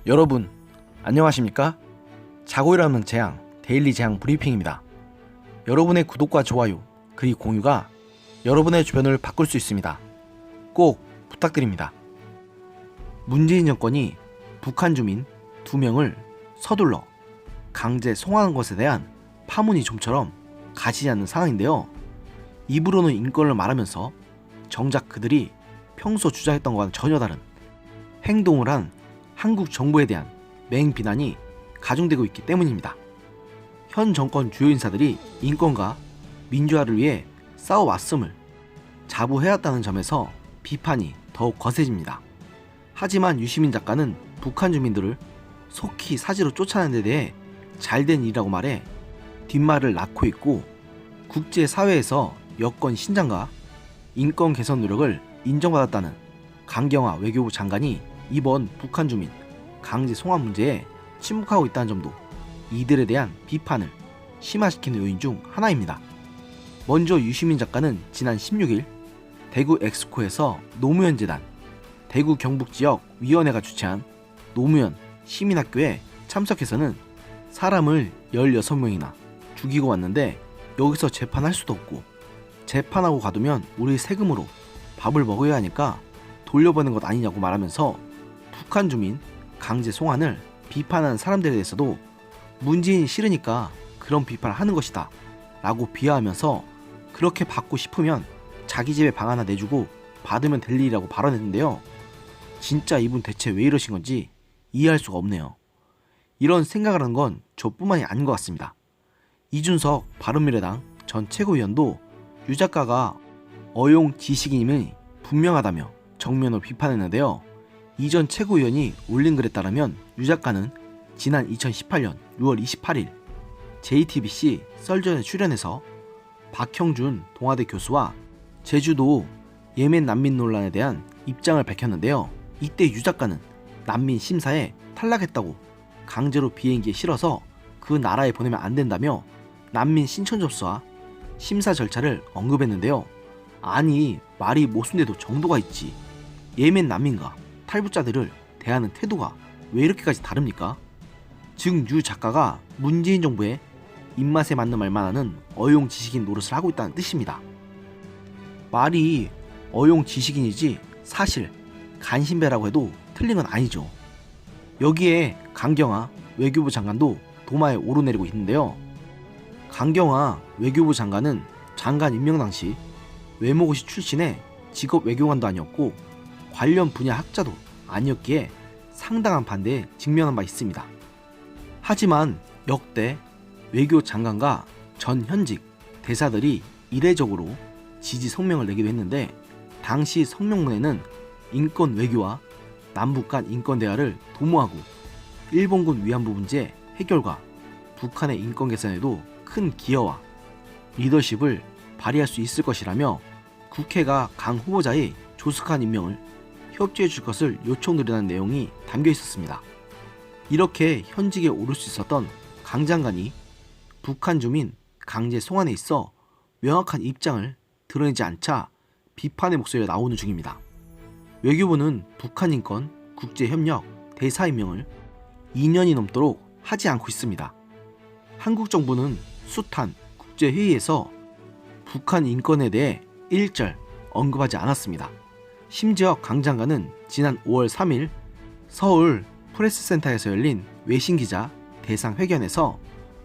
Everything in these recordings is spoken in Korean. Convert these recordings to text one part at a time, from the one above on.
여러분 안녕하십니까? 자고 일어나는 재앙 데일리 재앙 브리핑입니다. 여러분의 구독과 좋아요 그리고 공유가 여러분의 주변을 바꿀 수 있습니다. 꼭 부탁드립니다. 문재인 정권이 북한 주민 2명을 서둘러 강제 송환한 것에 대한 파문이 좀처럼 가시지 않는 상황인데요. 입으로는 인권을 말하면서 정작 그들이 평소 주장했던 것과는 전혀 다른 행동을 한 한국 정부에 대한 맹비난이 가중되고 있기 때문입니다. 현 정권 주요 인사들이 인권과 민주화를 위해 싸워왔음을 자부해왔다는 점에서 비판이 더욱 거세집니다. 하지만 유시민 작가는 북한 주민들을 속히 사지로 쫓아내는 데 대해 잘된 일이라고 말해 뒷말을 낳고 있고, 국제사회에서 여건 신장과 인권 개선 노력을 인정받았다는 강경화 외교부 장관이 이번 북한 주민 강제 송환 문제에 침묵하고 있다는 점도 이들에 대한 비판을 심화시키는 요인 중 하나입니다. 먼저 유시민 작가는 지난 16일 대구 엑스코에서 노무현 재단 대구 경북지역 위원회가 주최한 노무현 시민학교에 참석해서는 사람을 16명이나 죽이고 왔는데 여기서 재판할 수도 없고, 재판하고 가두면 우리 세금으로 밥을 먹어야 하니까 돌려보낸 것 아니냐고 말하면서 북한 주민 강제 송환을 비판하는 사람들에 대해서도 문재인이 싫으니까 그런 비판을 하는 것이다 라고 비하하면서, 그렇게 받고 싶으면 자기 집에 방 하나 내주고 받으면 될 일이라고 발언했는데요. 진짜 이분 대체 왜 이러신 건지 이해할 수가 없네요. 이런 생각을 한 건 저뿐만이 아닌 것 같습니다. 이준석 바른미래당 전 최고위원도 유 작가가 어용 지식인임이 분명하다며 정면으로 비판했는데요. 이 전 최고위원이 올린 글에 따르면 유 작가는 지난 2018년 6월 28일 JTBC 썰전에 출연해서 박형준 동아대 교수와 제주도 예멘 난민 논란에 대한 입장을 밝혔는데요. 이때 유 작가는 난민 심사에 탈락했다고 강제로 비행기에 실어서 그 나라에 보내면 안 된다며 난민 신청 접수와 심사 절차를 언급했는데요. 아니, 말이 모순돼도 정도가 있지. 예멘 난민과 탈북자들을 대하는 태도가 왜 이렇게까지 다릅니까? 즉 유 작가가 문재인 정부의 입맛에 맞는 말만 하는 어용 지식인 노릇을 하고 있다는 뜻입니다. 말이 어용 지식인이지 사실 간신배라고 해도 틀린 건 아니죠. 여기에 강경화 외교부 장관도 도마에 오르내리고 있는데요. 강경화 외교부 장관은 장관 임명 당시 외모고시 출신의 직업 외교관도 아니었고 관련 분야 학자도 아니었기에 상당한 반대에 직면한 바 있습니다. 하지만 역대 외교 장관과 전 현직 대사들이 이례적으로 지지 성명을 내기도 했는데, 당시 성명문에는 인권 외교와 남북 간 인권 대화를 도모하고 일본군 위안부 문제 해결과 북한의 인권 개선에도 큰 기여와 리더십을 발휘할 수 있을 것이라며 국회가 강 후보자의 조숙한 임명을 협조해 줄 것을 요청드리는 내용이 담겨 있었습니다. 이렇게 현직에 오를 수 있었던 강 장관이 북한 주민 강제 송환에 있어 명확한 입장을 드러내지 않자 비판의 목소리가 나오는 중입니다. 외교부는 북한 인권 국제협력 대사 임명을 2년이 넘도록 하지 않고 있습니다. 한국 정부는 숱한 국제회의에서 북한 인권에 대해 일절 언급하지 않았습니다. 심지어 강 장관은 지난 5월 3일 서울 프레스센터에서 열린 외신기자 대상 회견에서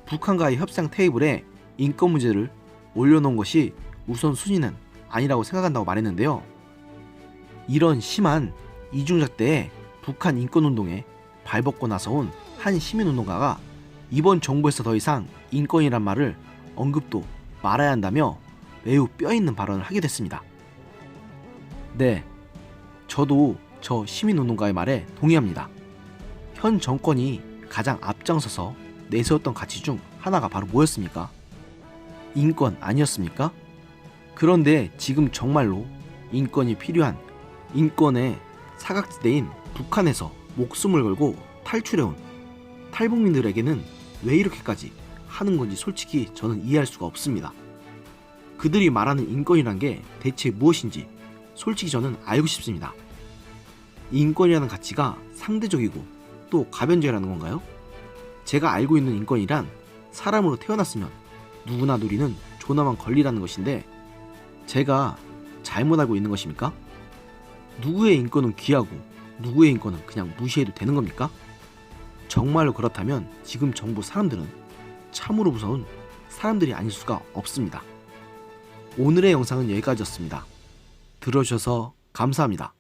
북한과의 협상 테이블에 인권 문제를 올려놓은 것이 우선순위는 아니라고 생각한다고 말했는데요. 이런 심한 이중잣대에 북한 인권운동에 발벗고 나서온 한 시민운동가가 이번 정부에서 더 이상 인권이란 말을 언급도 말아야 한다며 매우 뼈있는 발언을 하게 됐습니다. 네, 저도 저 시민운동가의 말에 동의합니다. 현 정권이 가장 앞장서서 내세웠던 가치 중 하나가 바로 뭐였습니까? 인권 아니었습니까? 그런데 지금 정말로 인권이 필요한 인권의 사각지대인 북한에서 목숨을 걸고 탈출해온 탈북민들에게는 왜 이렇게까지 하는 건지 솔직히 저는 이해할 수가 없습니다. 그들이 말하는 인권이란 게 대체 무엇인지 솔직히 저는 알고 싶습니다. 인권이라는 가치가 상대적이고 또 가변제라는 건가요? 제가 알고 있는 인권이란 사람으로 태어났으면 누구나 누리는 존엄한 권리라는 것인데 제가 잘못 알고 있는 것입니까? 누구의 인권은 귀하고 누구의 인권은 그냥 무시해도 되는 겁니까? 정말로 그렇다면 지금 정부 사람들은 참으로 무서운 사람들이 아닐 수가 없습니다. 오늘의 영상은 여기까지였습니다. 들어주셔서 감사합니다.